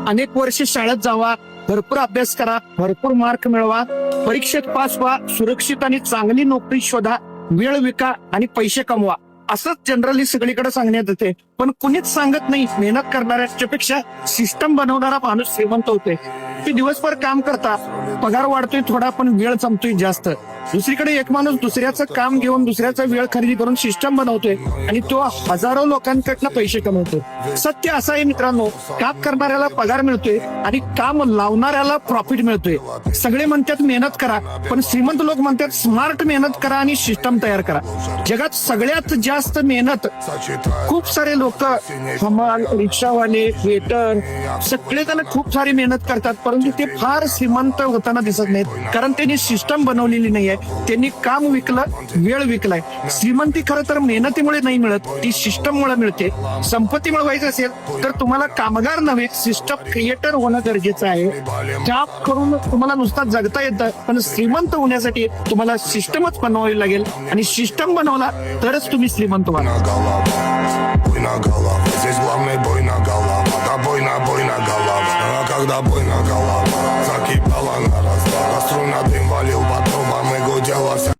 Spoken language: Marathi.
अनेक वर्ष शाळेत जावा, भरपूर अभ्यास करा, भरपूर मार्क मिळवा, परीक्षेत पास व्हा, सुरक्षित आणि चांगली नोकरी शोधा, वेळ विका आणि पैसे कमवा, असंच जनरली सगळीकडे सांगण्यात येते. पण कुणीच सांगत नाही मेहनत करणाऱ्याच्या पेक्षा सिस्टम बनवणारा माणूस श्रीमंत होतोय. ते दिवसभर काम करता, पगार वाढतोय थोडा पण वेळ जमतोय जास्त. दुसरीकडे एक माणूस दुसऱ्याचं काम घेऊन दुसऱ्याचा वेळ खरेदी करून सिस्टम बनवतोय आणि तो हजारो लोकांकडनं पैसे कमवतोय. सत्य असं आहे मित्रांनो, काम करणाऱ्याला पगार मिळतोय आणि काम लावणाऱ्याला प्रॉफिट मिळतोय. सगळे म्हणतात मेहनत करा, पण श्रीमंत लोक म्हणतात स्मार्ट मेहनत करा आणि सिस्टम तयार करा. जगात सगळ्यात जास्त मेहनत खूप सारे लोक, हमाल, रिक्षावाले, वेटर, सगळेजण खूप सारी मेहनत करतात, परंतु ते फार श्रीमंत होताना दिसत नाहीत, कारण त्यांनी सिस्टम बनवलेली नाहीये. त्यांनी काम विकलं, वेळ विकलाय. श्रीमंती खरं तर मेहनतीमुळे नाही मिळत, ती सिस्टममुळे मिळते. संपत्ती मिळवायची असेल तर तुम्हाला कामगार नव्हे, सिस्टम क्रिएटर होणं गरजेचं आहे. जॉब करून तुम्हाला नुसता जगता येतं, पण श्रीमंत होण्यासाठी तुम्हाला सिस्टमच बनवावी लागेल आणि सिस्टम बनवला तरच तुम्ही श्रीमंत व्हाल. Бой на голову, здесь главный бой на голову. Да бой на голову. А когда бой на голову, закипала на раз. Струна дым валил по трубам и гудела вся.